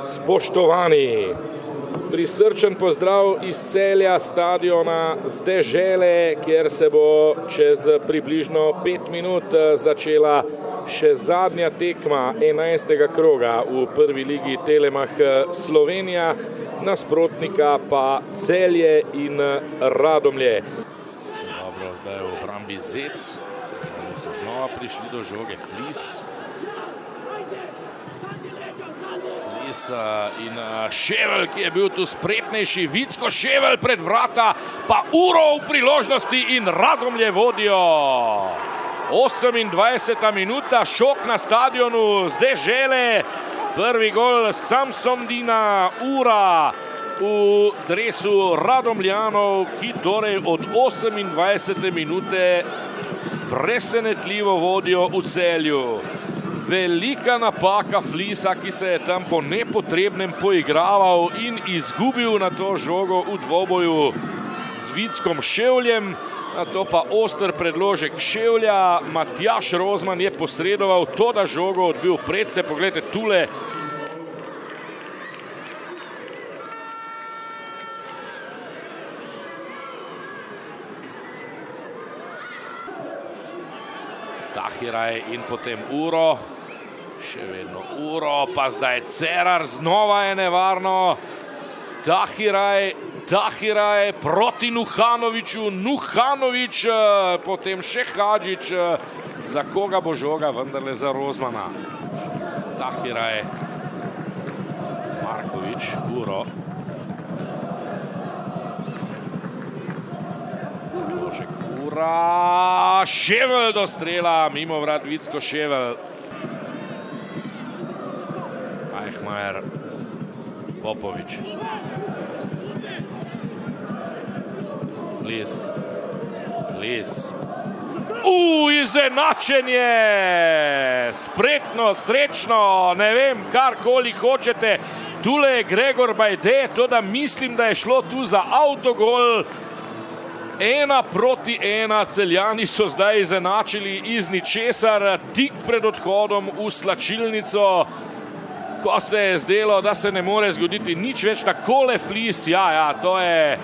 Spoštovani, prisrčen pozdrav iz Celja, stadiona z Dežele, kjer se bo čez približno 5 minut začela še zadnja tekma 11. kroga v prvi ligi Telemach Slovenija, nasprotnika pa Celje in Radomlje. Dobro, zdaj v obrambi Zec, so znova prišli do žoge Flis. In Ševelj, ki je bil tu spretnejši, Vicko Ševelj pred vrata, pa Uro v priložnosti in Radomlje vodijo. 28. minuta, šok na stadionu z Dežele, prvi gol Samsomdina Ura v dresu Radomljanov, ki torej od 28. minute presenetljivo vodijo v Celju. Velika napaka Flisa, ki se je tam po nepotrebnem poigraval in izgubil na to žogo v dvoboju z Vickom Ševljem. Na to pa oster predložek Ševlja. Matjaž Rozman je posredoval, to da žogo odbil predse. Poglejte tule. Tahiraj in potem Uro. Še vedno Uro, pa zdaj Cerar, znova je nevarno. Tahiraj proti Nuhanoviću, Nuhanović, potem še Hadžić. Za koga bo žoga? Vendarle za Rozmana. Tahiraj, Marković, Uro. Ura, Ševelj do strela, mimo vrat Vicko Ševelj. Ajhmajer, Popović. Flis. Izenačenje! Spretno, srečno, ne vem, karkoli hočete. Tule je Gregor Bajde, to da mislim, da je šlo tu za avtogol. 1-1, Celjani so zdaj izenačili iz ničesar, tik pred odhodom v slačilnico, ko se je zdelo, da se ne more zgoditi nič več. Takole Flis, ja, to je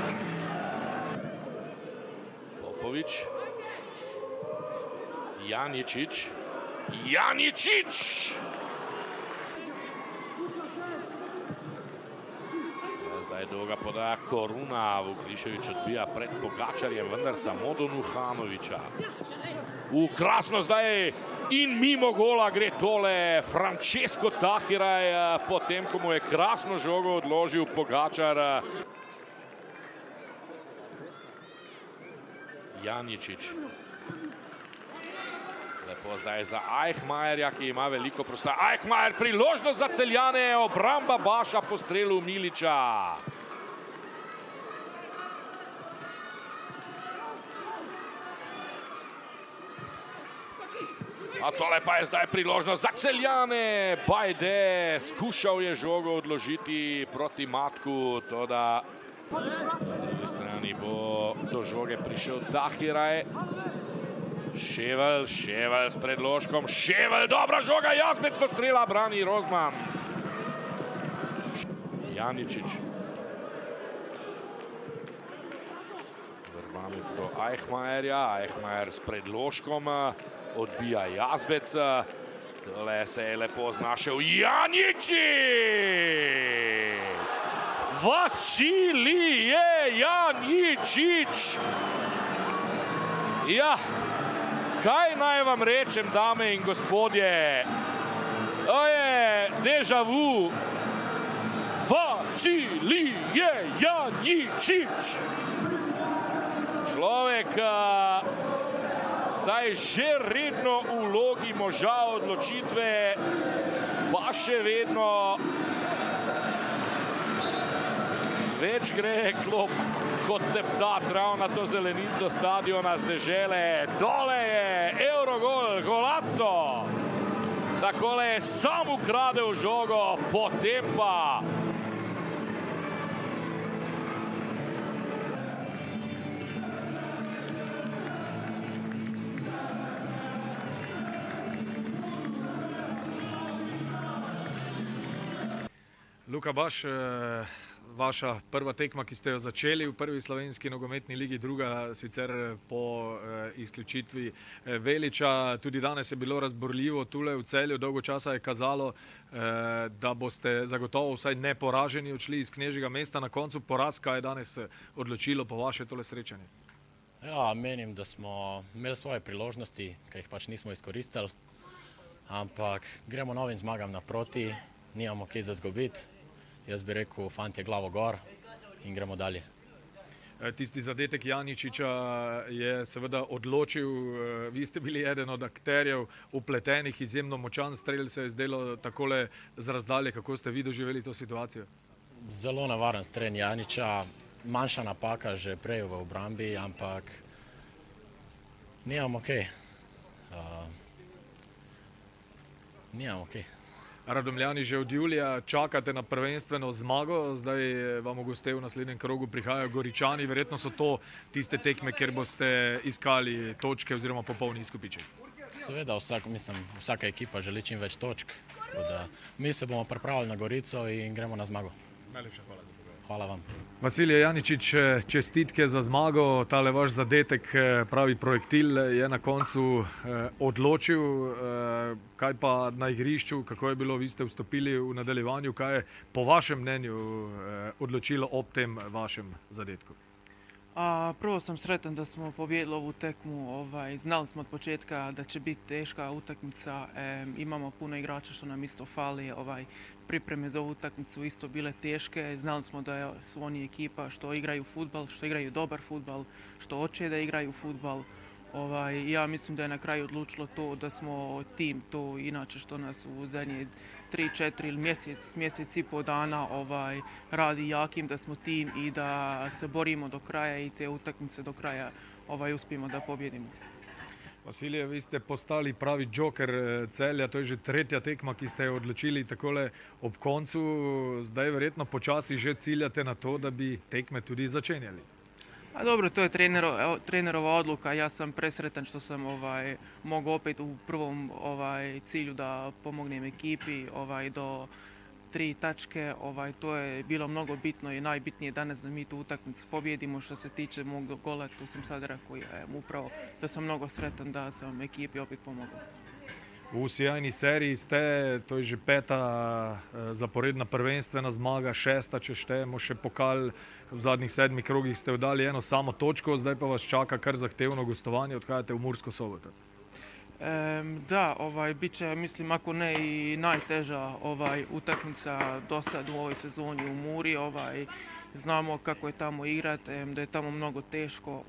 Popović, Janičić. Zdaj dolga podaja Koruna, Vuklišević odbija pred Pogačarjem, vendar samo do Nuhanovića. Krasno zdaj in mimo gola gre tole Francesco Tahiraj, potem ko mu je krasno žogo odložil Pogačar. Janičić. Lepo zdaj za Ajhmajerja, ki ima veliko prostora. Ajhmajer, priložnost za Celjane, obramba Baša po strelu Milića. A tole pa je zdaj priložnost za Celjane. Bajde, skušal je žogo odložiti proti Matku, toda na drugi strani bo do žoge prišel Tahiraj. Ševelj s predložkom. Ševelj, dobra žoga, Jazbec do strela, brani Rozman. Janičić. Vrbanec do Ajhmajerja. Ajhmajer s predložkom. Odbija Jazbec. Tole se je lepo znašel Janičić! Vasilije Janičić! Ja, kaj naj vam rečem, dame in gospodje? To je deja vu. Vasilije Janičić! Človek zdaj že redno v vlogi moža odločitve, pa še vedno več gre klop kot teptat ravno na to zelenico stadiona z Dežele. Dole je Eurogol, golaco. Takole je sam ukradel žogo, potem pa Luka Baš, vaša prva tekma, ki ste jo začeli v prvi slovenski nogometni ligi, druga sicer po izključitvi Veliča. Tudi danes je bilo razborljivo tule v Celju. Dolgo časa je kazalo, da boste zagotovo vsaj neporaženi odšli iz knežjega mesta. Na koncu poraz, kaj je danes odločilo po vaše tole srečanje? Ja, menim, da smo imeli svoje priložnosti, ki jih pač nismo izkoristili. Ampak gremo novim zmagam naproti, nimamo kaj za zgubiti. Jaz bi rekel, fantje, glavo gor in gremo dalje. Tisti zadetek Janičiča je seveda odločil. Vi ste bili eden od akterjev upletenih, izjemno močan strel se je zdelo takole z razdalje. Kako ste vi doživeli to situacijo? Zelo nevaren strel Janiča, manjša napaka že prej v obrambi, ampak nimamo kaj. Nimamo kaj. Radomljani že od julija čakate na prvenstveno zmago, zdaj vam v goste v naslednjem krogu prihajajo Goričani. Verjetno so to tiste tekme, kjer boste iskali točke oziroma popolni izkupiček. Seveda, vsaka ekipa želi čim več točk. Mi se bomo pripravili na Gorico in gremo na zmago. Najlepša hvala. Hvala vam. Vasilije Janičič, čestitke za zmago. Tale vaš zadetek, pravi projektil, je na koncu odločil. Kaj pa na igrišču, kako je bilo, vi ste vstopili v nadaljevanju, kaj je po vašem mnenju odločilo ob tem vašem zadetku? Prvo sam sretan da smo pobijedili ovu tekmu. Znali smo od početka da će biti teška utakmica. Imamo puno igrača što nam isto fali. Pripreme za ovu utakmicu isto bile teške. Znali smo da su oni ekipa što igraju fudbal, što igraju dobar fudbal, što hoće da igraju fudbal. Ja mislim da je na kraju odlučilo to da smo tim, to inače što nas u zadnje 3-4 ili mjesec i pol dana radi jakim, da smo tim i da se borimo do kraja i te utakmice do kraja uspijemo da pobjedimo. Vasilije, vi ste postali pravi džoker Celja, to je že tretja tekma, ki ste jo odločili takole ob koncu. Zdaj verjetno počasi že ciljate na to, da bi tekme tudi začenjali. A dobro, to je trenerova odluka. Ja sam presretan što sam mogao opet u prvom cilju da pomognem ekipi do 3 tačke. To je bilo mnogo bitno i najbitnije danas da mi tu utakmicu pobjedimo. Što se tiče mog gola, tu sam sad rekao upravo da sam mnogo sretan da sam ekipi opet pomogao. V sjajni seriji ste, to je že 5. zaporedna prvenstvena zmaga, 6. če štejemo še pokal. V zadnjih 7 krogih ste oddali eno samo točko, zdaj pa vas čaka kar zahtevno gostovanje, odhajate v Mursko Soboto. Da, bit će, mislim, ako ne i najteža utakmica do sad u ovoj sezoni u Muri. Znamo kako je tamo igrat, da je tamo mnogo teško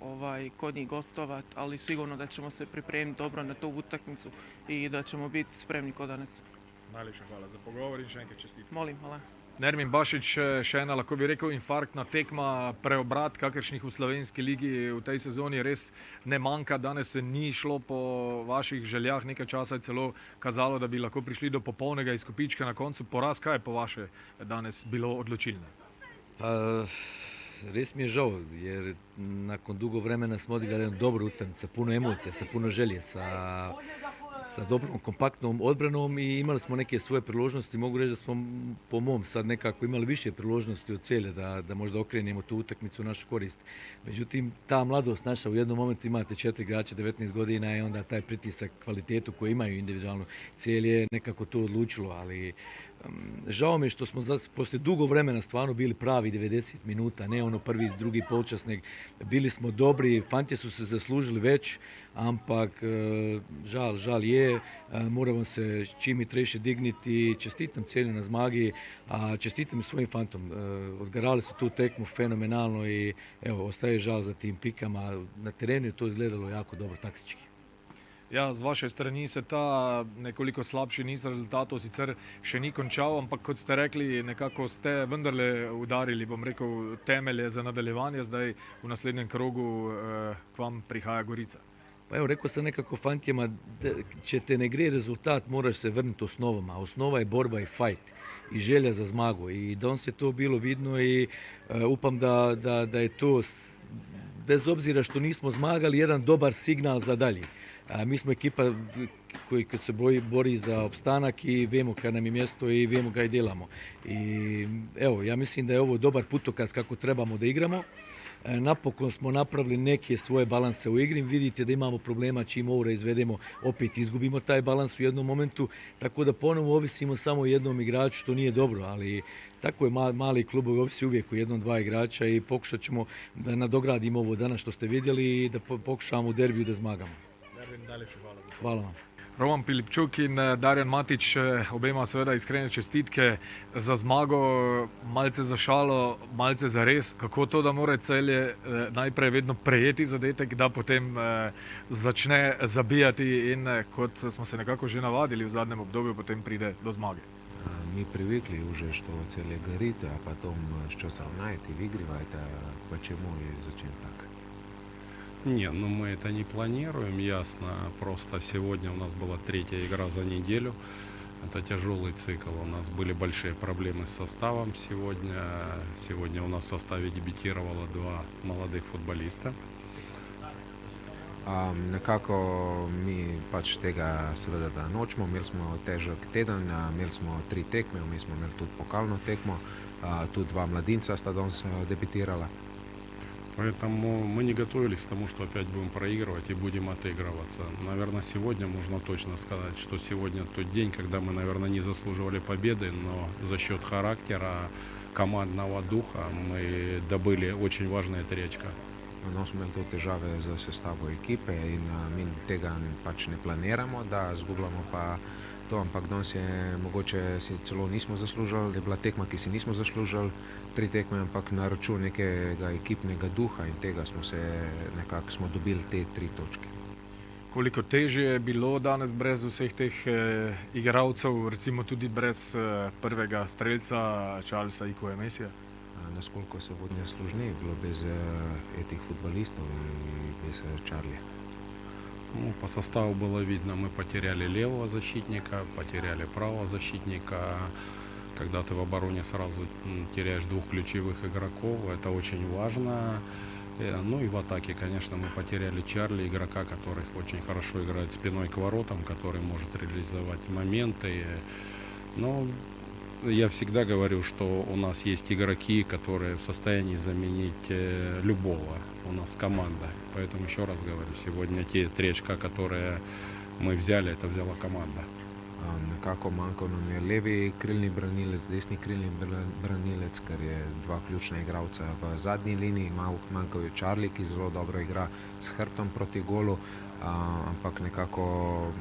kod njih gostovat, ali sigurno da ćemo se pripremiti dobro na tu utakmicu i da ćemo biti spremni kod danes. Najlepša hvala za pogovor in še enkrat čestitke. Molim, hvala. Nermin Bašič, še ena, lahko bi rekel, infarktna tekma, preobrat, kakršnih v slovenski ligi v tej sezoni res ne manjka. Danes se ni šlo po vaših željah, nekaj časa je celo kazalo, da bi lahko prišli do popolnega izkupička na koncu. Poraz, kaj je po vaše danes bilo odločilno? Res mi je žal, jer nakon dugo vremena smo odigrali jednu dobru utakmicu, sa puno emocija, sa puno želje, sa dobrom kompaktnom odbranom i imali smo neke svoje priložnosti. Mogu reći da smo po mom sad nekako imali više priložnosti od Celja da možda okrenemo tu utakmicu u našu korist. Međutim, ta mladost naša, u jednom momentu imate 4 igrača, 19 godina i onda taj pritisak, kvalitetu koju imaju individualno, Celje je nekako to odlučilo, ali žao mi je što smo poslije dugo vremena stvarno bili pravi 90 minuta, ne ono prvi, drugi polčas, nego bili smo dobri, fantje su se zaslužili već, ampak žal je, moramo se čim i treše digniti. Čestitam Celju na zmagi, a čestitam svojim fantom. Odgarali su tu tekmu fenomenalno i evo, ostaje žal za tim pikama. Na terenu je to izgledalo jako dobro taktički. Ja, z vaše strani se ta nekoliko slabši niz rezultatov sicer še ni končal, ampak kot ste rekli, nekako ste vendarle udarili, bom rekel, temelje za nadaljevanje. Zdaj v naslednjem krogu k vam prihaja Gorica. Pa evo, rekao sam nekako fantjima, če te ne gre rezultat, moraš se vrniti osnovama. Osnova je borba i fajt i želja za zmagu. I danas je to bilo vidno i upam da je to, bez obzira što nismo zmagali, jedan dobar signal za dalje. Mi smo ekipa koji kad se bori za opstanak i vemo kada nam je mjesto i vemo kaj delamo. I evo, ja mislim da je ovo dobar putokaz kako trebamo da igramo. Napokon smo napravili neke svoje balanse u igri. Vidite da imamo problema čim ovo izvedemo, opet izgubimo taj balans u jednom momentu, tako da ponovo ovisimo samo o jednom igraču, što nije dobro, ali tako je, mali klubovi ovisi uvijek o jednom, dva igrača i pokušat ćemo da nadogradimo ovo danas što ste vidjeli i da pokušamo u derbiju da zmagamo. Hvala vam. Roman Pilipčuk in Darjan Matić, obema seveda iskrene čestitke za zmago, malce za šalo, malce za res. Kako to, da mora Celje najprej vedno prejeti zadetek, da potem začne zabijati in kot smo se nekako že navadili v zadnjem obdobju, potem pride do zmage? Mi привыкли уже, что Целje горит, а потом что сравняете, выигрывает, почему и зачем так? Не, ну мы это не планируем, ясно. Просто сегодня у нас была 3-я игра за неделю. Это тяжелый цикл. У нас были большие проблемы с составом сегодня. Сегодня у нас в составе дебютировало 2 молодых футболиста. Nekako mi pač tega seveda da nočemo. Imeli smo težek teden, imeli smo 3 tekme, mi smo imeli tudi pokalno tekmo, tudi 2 mladinca sta danes debitirala. Поэтому мы не готовились к тому, что опять будем проигрывать и будем отыгрываться. Наверное, сегодня можно точно сказать, что сегодня тот день, когда мы, наверное, не заслуживали победы, но за счет характера, командного духа мы добыли очень важные 3 очка. No, smo imeli tudi težave z sestavo ekipe in mi tega pač ne planiramo, da zgubljamo pa to, ampak danes je mogoče si celo nismo zaslužili, je bila tekma, ki si nismo zaslužili 3 tekme, ampak na račun nekega ekipnega duha in tega smo se nekako smo dobili te 3 točke. Koliko težje je bilo danes brez vseh teh igralcev, recimo tudi brez prvega strelca Charlesa Ikoja Mesija? Насколько сегодня сложнее было без этих футболистов и без Чарли? Ну, по составу было видно, мы потеряли левого защитника, потеряли правого защитника. Когда ты в обороне сразу теряешь 2 ключевых игроков, это очень важно. Ну и в атаке, конечно, мы потеряли Чарли, игрока, который очень хорошо играет спиной к воротам, который может реализовать моменты. Но я всегда говорю, что у нас есть игроки, которые в состоянии заменить любого. У нас команда. Поэтому еще раз говорю, сегодня те 3 очка, которые мы взяли, это взяла команда. Nekako manjkal nam je levi krilni branilec, desni krilni branilec, ker je 2 ključna igralca v zadnji liniji. Manjkal je Charlie, ki zelo dobro igra s hrbtom proti golu, ampak nekako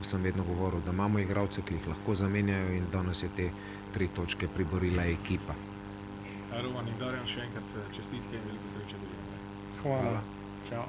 sem vedno govoril, da imamo igralce, ki jih lahko zamenjajo in danes je te 3 točke priborila ekipa. Roman in Darjan, še enkrat čestitke in veliko sreče. Hvala. Čau.